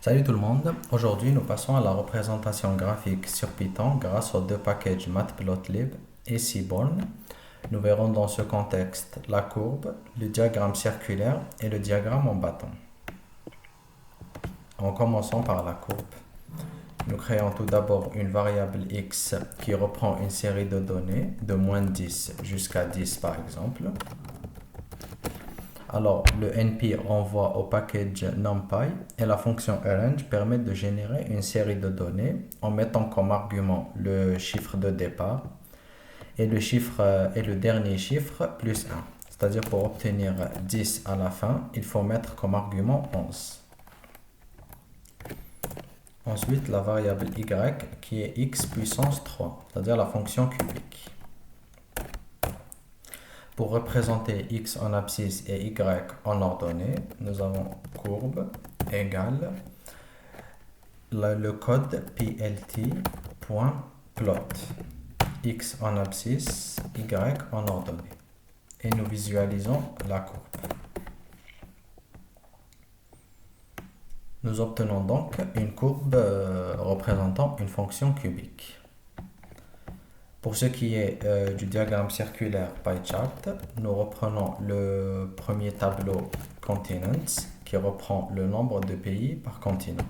Salut tout le monde, aujourd'hui nous passons à la représentation graphique sur Python grâce aux deux packages Matplotlib et Seaborn. Nous verrons dans ce contexte la courbe, le diagramme circulaire et le diagramme en bâton. En commençant par la courbe, nous créons tout d'abord une variable x qui reprend une série de données de moins 10 jusqu'à 10 par exemple. Alors, le NP renvoie au package NumPy et la fonction arrange permet de générer une série de données en mettant comme argument le chiffre de départ et le dernier chiffre plus 1. C'est-à-dire pour obtenir 10 à la fin, il faut mettre comme argument 11. Ensuite, la variable y qui est x puissance 3, c'est-à-dire la fonction cubique. Pour représenter x en abscisse et y en ordonnée, nous avons courbe égale le code plt.plot x en abscisse, y en ordonnée. Et nous visualisons la courbe. Nous obtenons donc une courbe représentant une fonction cubique. Pour ce qui est du diagramme circulaire pie chart, nous reprenons le premier tableau continents qui reprend le nombre de pays par continent.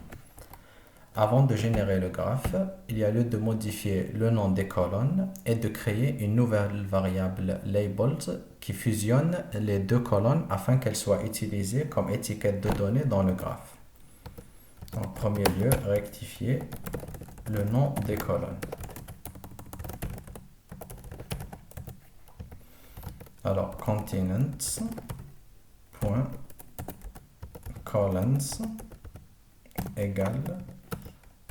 Avant de générer le graphe, il y a lieu de modifier le nom des colonnes et de créer une nouvelle variable labels qui fusionne les deux colonnes afin qu'elles soient utilisées comme étiquette de données dans le graphe. En premier lieu, rectifier le nom des colonnes. Alors, continents.colons égale,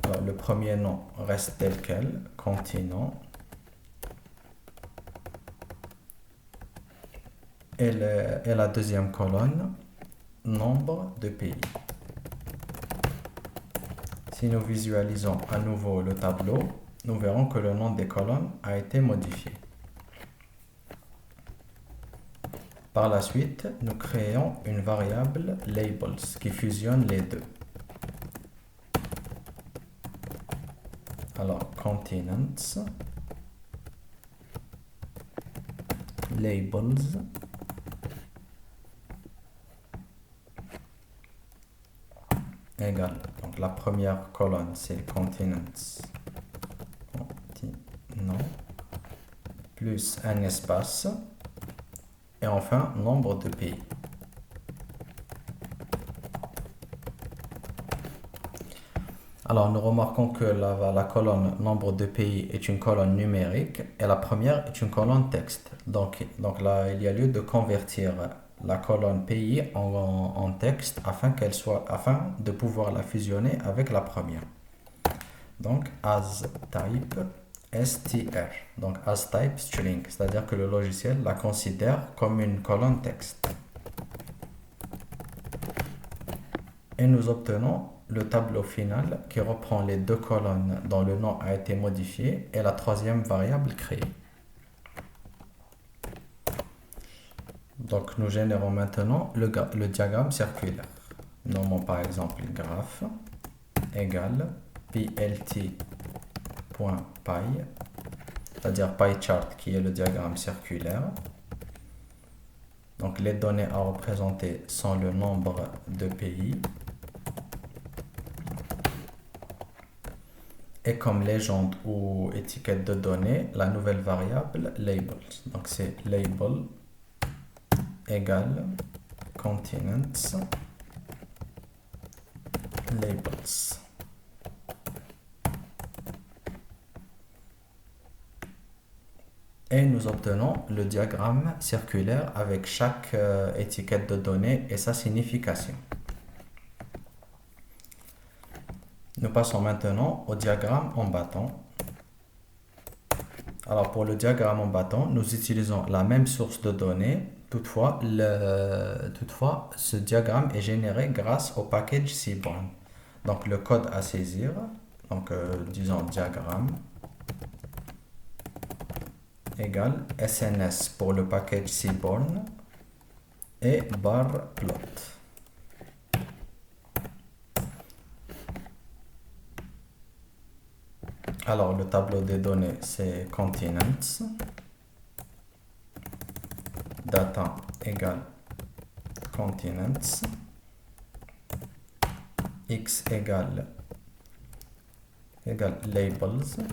alors, le premier nom reste tel quel, continent, et la deuxième colonne, nombre de pays. Si nous visualisons à nouveau le tableau, nous verrons que le nom des colonnes a été modifié. Par la suite, nous créons une variable labels qui fusionne les deux. Alors, continents, labels, égale. Donc, la première colonne, c'est continents, plus un espace. Et enfin, nombre de pays. Alors, nous remarquons que la colonne nombre de pays est une colonne numérique et la première est une colonne texte. Donc là, il y a lieu de convertir la colonne pays en texte afin de pouvoir la fusionner avec la première. Donc, as type str, donc as type string, c'est-à-dire que le logiciel la considère comme une colonne texte. Et nous obtenons le tableau final qui reprend les deux colonnes dont le nom a été modifié et la troisième variable créée. Donc nous générons maintenant le diagramme circulaire. Nommons par exemple graphe égale plt.py, c'est-à-dire pie chart qui est le diagramme circulaire. Donc les données à représenter sont le nombre de pays. Et comme légende ou étiquette de données, la nouvelle variable labels. Donc c'est label égale continents labels. Et nous obtenons le diagramme circulaire avec chaque étiquette de données et sa signification. Nous passons maintenant au diagramme en bâton. Alors pour le diagramme en bâton, nous utilisons la même source de données. Toutefois, ce diagramme est généré grâce au package Seaborn. Donc le code à saisir, donc disons diagramme égale SNS pour le package Seaborn et bar plot. Alors, le tableau des données, c'est continents. Data égale continents. X égale labels.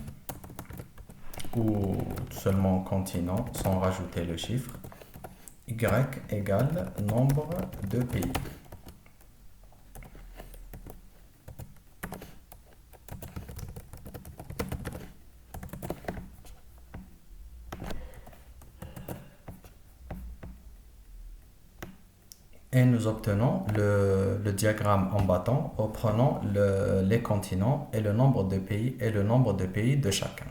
Ou seulement continent sans rajouter le chiffre. Y égale nombre de pays. Et nous obtenons le diagramme en bâton en prenant les continents et le nombre de pays de chacun.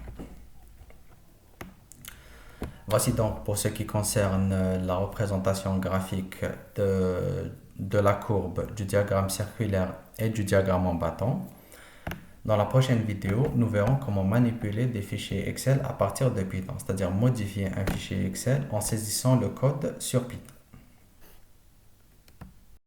Voici donc pour ce qui concerne la représentation graphique de la courbe, du diagramme circulaire et du diagramme en bâton. Dans la prochaine vidéo, nous verrons comment manipuler des fichiers Excel à partir de Python, c'est-à-dire modifier un fichier Excel en saisissant le code sur Python.